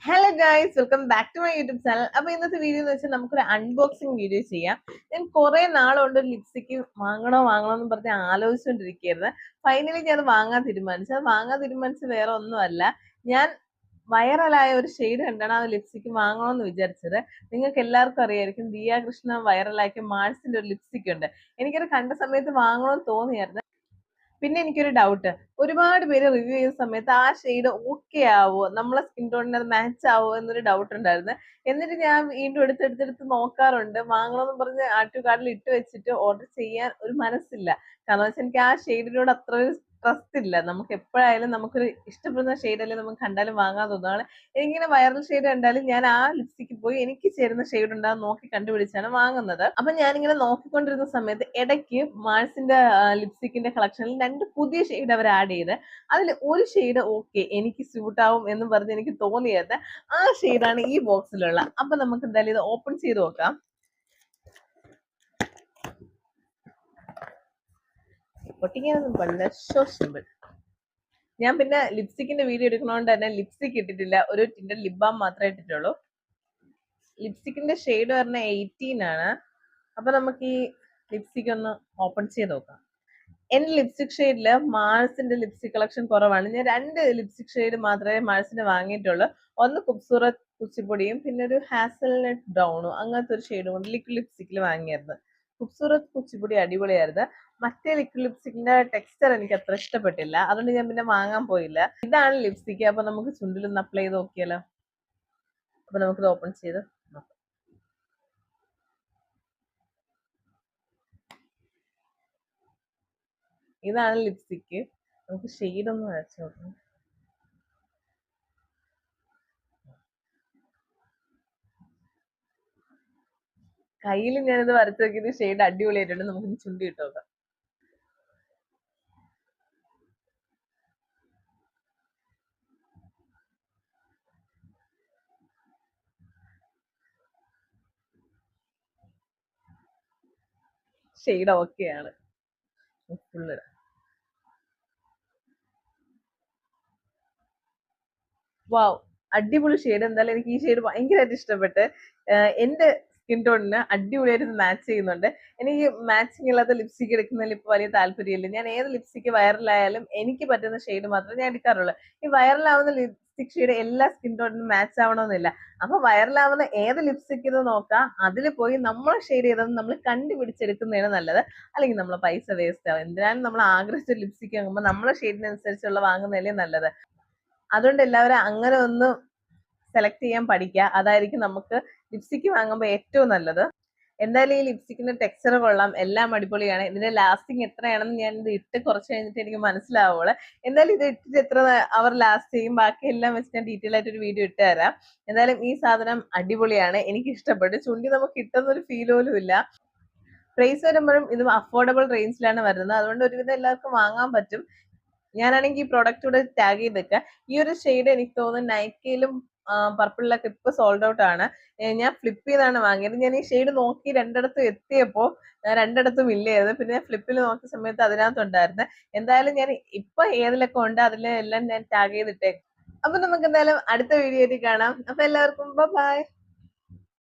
Hello guys, welcome back to my YouTube channel. അപ്പൊ ഇന്നത്തെ video എന്ന് വെച്ചാൽ നമുക്കൊരു അൺബോക്സിംഗ് വീഡിയോ ചെയ്യാം. ഞാൻ കുറെ നാളുകൊണ്ട് ലിപ്സ്റ്റിക്ക് വാങ്ങണോ എന്ന് പറഞ്ഞ് ആലോചിച്ചുകൊണ്ടിരിക്കുകയായിരുന്നു. ഫൈനലി ഞാൻ വാങ്ങാൻ തീരുമാനിച്ചത് വേറെ ഒന്നുമല്ല. ഞാൻ വൈറലായ ഒരു ഷെയ്ഡ് കണ്ടാണ് ആ ലിപ്സ്റ്റിക്ക് വാങ്ങണമെന്ന് വിചാരിച്ചത്. നിങ്ങൾക്ക് എല്ലാവർക്കും അറിയായിരിക്കും, ദിയ കൃഷ്ണ വൈറലാക്കിയ മാൾസിന്റെ ഒരു ലിപ്സ്റ്റിക് ഉണ്ട്. എനിക്കത് കണ്ട സമയത്ത് വാങ്ങണമെന്ന് തോന്നിയായിരുന്നു. പിന്നെ എനിക്കൊരു ഡൗട്ട്, ഒരുപാട് പേര് റിവ്യൂ ചെയ്ത സമയത്ത് ആ ഷെയ്ഡ് ഓക്കെ ആവോ, നമ്മളെ സ്കിൻ ടോണിന് അത് മാച്ച് ആവോ എന്നൊരു ഡൗട്ട് ഉണ്ടായിരുന്നു. എന്നിട്ട് ഞാൻ വീണ്ടും എടുത്തെടുത്ത് നോക്കാറുണ്ട്. വാങ്ങണമെന്ന് പറഞ്ഞ് ആഡ് ടു കാർട്ടിൽ ഇട്ട് വെച്ചിട്ട് ഓർഡർ ചെയ്യാൻ ഒരു മനസ്സില്ല. കാരണം വെച്ചാൽ എനിക്ക് ആ ഷെയ്ഡിനോട് അത്ര ഒരു ട്രസ്റ്റ് ഇല്ല. നമുക്ക് എപ്പോഴായാലും നമുക്കൊരു ഇഷ്ടപ്പെടുന്ന ഷെയ്ഡല്ലേ നമുക്ക് കണ്ടാലും വാങ്ങാൻ തോന്നുന്നതാണ്. എനിക്കിങ്ങനെ വൈറൽ ഷെയ്ഡ് കണ്ടാലും ഞാൻ ആ ലിപ്സ്റ്റിക്ക് പോയി എനിക്ക് ചേരുന്ന ഷെയ്ഡ് ഉണ്ടാകും നോക്കി കണ്ടുപിടിച്ചാണ് വാങ്ങുന്നത്. അപ്പൊ ഞാനിങ്ങനെ നോക്കിക്കൊണ്ടിരുന്ന സമയത്ത് ഇടയ്ക്ക് മാൾസിന്റെ ലിപ്സ്റ്റിക്കിന്റെ കളക്ഷനിൽ രണ്ട് പുതിയ ഷെയ്ഡ് അവർ ആഡ് ചെയ്ത്, അതിൽ ഒരു ഷെയ്ഡ് ഓക്കെ എനിക്ക് സ്യൂട്ട് ആവും എന്ന് പറഞ്ഞ് എനിക്ക് തോന്നിയത് ആ ഷെയ്ഡാണ് ഈ ബോക്സിലുള്ള. അപ്പൊ നമുക്ക് എന്തായാലും ഇത് ഓപ്പൺ ചെയ്ത് നോക്കാം. പൊട്ടിക്കാനൊന്നും പാടില്ല, ഷോ സിമ്പിൾ. ഞാൻ പിന്നെ ലിപ്സ്റ്റിക്കിന്റെ വീഡിയോ എടുക്കണോണ്ട് തന്നെ ലിപ്സ്റ്റിക് ഇട്ടിട്ടില്ല, ഒരു ടിൻഡർ ലിപ് ബാം മാത്രമേ ഇട്ടിട്ടുള്ളൂ. ലിപ്സ്റ്റിക്കിന്റെ ഷെയ്ഡ് പറഞ്ഞ 18 ആണ്. അപ്പൊ നമുക്ക് ഈ ലിപ്സ്റ്റിക് ഒന്ന് ഓപ്പൺ ചെയ്ത് നോക്കാം. എന്റെ ലിപ്സ്റ്റിക് ഷെയ്ഡില് മാൾസിന്റെ ലിപ്സ്റ്റിക് കളക്ഷൻ കുറവാണ്. ഞാൻ രണ്ട് ലിപ്സ്റ്റിക് ഷെയ്ഡ് മാത്രമേ മാൾസിന്റെ വാങ്ങിയിട്ടുള്ളൂ. ഒന്ന് ഖൂബ്സൂറത്ത് കുച്ചിപ്പൊടിയും പിന്നെ ഒരു ഹാസൽനട്ട് ബ്രൗണും, അങ്ങനത്തെ ഒരു ഷെയ്ഡും കൊണ്ട് ലിക്വിഡ് ലിപ്സ്റ്റിക്കിൽ വാങ്ങിയായിരുന്നു. ഖൂബ്സൂറത്ത് കുച്ചിപ്പൊടി അടിപൊളിയായിരുന്നു. മറ്റേ ലിക്വിഡ് ലിപ്സ്റ്റിക്കിന്റെ ടെക്സ്ചർ എനിക്ക് അത്ര ഇഷ്ടപ്പെട്ടില്ല, അതുകൊണ്ട് ഞാൻ പിന്നെ വാങ്ങാൻ പോയില്ല. ഇതാണ് ലിപ്സ്റ്റിക്. അപ്പൊ നമുക്ക് ചുണ്ടിലൊന്ന് അപ്ലൈ ചെയ്ത് നോക്കിയാലോ. അപ്പൊ നമുക്കിത് ഓപ്പൺ ചെയ്ത് നോക്കാം. ഇതാണ് ലിപ്സ്റ്റിക്ക്. നമുക്ക് ഷെയ്ഡ് ഒന്ന് വരച്ചു നോക്കാം. കയ്യിൽ ഞാനിത് വരച്ചു നോക്കിയത് ഷെയ്ഡ് അടിപൊളിയായിട്ടുണ്ട്. നമുക്ക് ചുണ്ടി ഇട്ട് നോക്കാം. ഷെയ്ഡ് ഓക്കെയാണ്. ഫുള്ള് വാവ്, അടിപൊളി ഷെയ്ഡ്. എന്തായാലും എനിക്ക് ഈ ഷെയ്ഡ് ഭയങ്കരമായിട്ട് ഇഷ്ടപ്പെട്ട്. എന്റെ സ്കിൻ ടോണിന് അടിപൊളിയായിട്ട് മാച്ച് ചെയ്യുന്നുണ്ട്. എനിക്ക് മാച്ചിങ് ഇല്ലാത്ത ലിപ്സ്റ്റിക് എടുക്കുന്നതിൽ ഇപ്പൊ വലിയ താല്പര്യമില്ല. ഞാൻ ഏത് ലിപ്സ്റ്റിക് വൈറലായാലും എനിക്ക് പറ്റുന്ന ഷെയ്ഡ് മാത്രമേ ഞാൻ എടുക്കാറുള്ളൂ. ഈ വൈറലാവുന്ന ലിപ്സ്റ്റിക് ഷെയ്ഡ് എല്ലാ സ്കിൻ ടോണിനും മാച്ച് ആവണമെന്നില്ല. അപ്പൊ വൈറലാവുന്ന ഏത് ലിപ്സ്റ്റിക് എന്ന് നോക്കാം, അതിൽ പോയി നമ്മളെ ഷെയ്ഡ് ചെയ്തെന്ന് നമ്മൾ കണ്ടുപിടിച്ചെടുക്കുന്നതാണ് നല്ലത്. അല്ലെങ്കിൽ നമ്മളെ പൈസ വേസ്റ്റ് ആവും. എന്തിനാലും നമ്മൾ ആഗ്രഹിച്ച ലിപ്സ്റ്റിക് വാങ്ങുമ്പോൾ നമ്മളെ ഷെയ്ഡിനനുസരിച്ചുള്ള വാങ്ങുന്നതല്ലേ നല്ലത്. അതുകൊണ്ട് എല്ലാവരും അങ്ങനെ ഒന്ന് സെലക്ട് ചെയ്യാൻ പഠിക്കുക. അതായിരിക്കും നമുക്ക് ലിപ്സ്റ്റിക് വാങ്ങുമ്പോൾ ഏറ്റവും നല്ലത്. എന്തായാലും ഈ ലിപ്സ്റ്റിക്കിന്റെ ടെക്സ്ചർ കൊള്ളാം, എല്ലാം അടിപൊളിയാണ്. ഇതിന്റെ ലാസ്റ്റിംഗ് എത്രയാണെന്ന് ഞാൻ ഇത് ഇട്ട് കുറച്ച് കഴിഞ്ഞിട്ട് എനിക്ക് മനസ്സിലാവുള്ളൂ. എന്തായാലും ഇത് ഇട്ടിട്ട് എത്ര അവർ ലാസ്റ്റ് ചെയ്യും ബാക്കി എല്ലാം വെച്ച് ഞാൻ ഡീറ്റെയിൽ ആയിട്ട് ഒരു വീഡിയോ ഇട്ട് തരാം. എന്തായാലും ഈ സാധനം അടിപൊളിയാണ്, എനിക്ക് ഇഷ്ടപ്പെട്ടു. ചുണ്ടി നമുക്ക് കിട്ടുന്ന ഒരു ഫീൽ പോലും ഇല്ല. പ്രൈസ് വരുമ്പോഴും ഇത് അഫോർഡബിൾ റേഞ്ചിലാണ് വരുന്നത്, അതുകൊണ്ട് ഒരുവിധം എല്ലാവർക്കും വാങ്ങാൻ പറ്റും. ഞാനാണെങ്കിൽ ഈ പ്രോഡക്റ്റ് കൂടെ ടാഗ് ചെയ്തേക്കാം. ഈ ഒരു ഷെയ്ഡ് എനിക്ക് തോന്നുന്നു നൈക്കയിലും പർപ്പിളിലൊക്കെ ഇപ്പൊ സോൾഡ് ഔട്ട് ആണ്. ഞാൻ ഫ്ലിപ്പ് ചെയ്താണ് വാങ്ങിയത്. ഞാൻ ഈ ഷെയ്ഡ് നോക്കി രണ്ടിടത്തും എത്തിയപ്പോ രണ്ടിടത്തും ഇല്ലായിരുന്നു. പിന്നെ ഞാൻ ഫ്ലിപ്പിൽ നോക്കിയ സമയത്ത് അതിനകത്തുണ്ടായിരുന്നു. എന്തായാലും ഞാൻ ഇപ്പൊ ഏതിലൊക്കെ ഉണ്ട് അതിലെല്ലാം ഞാൻ ടാഗ് ചെയ്തിട്ടേക്കും. അപ്പൊ നമുക്ക് എന്തായാലും അടുത്ത വീഡിയോയിൽ കാണാം. അപ്പൊ എല്ലാവർക്കും ബൈ.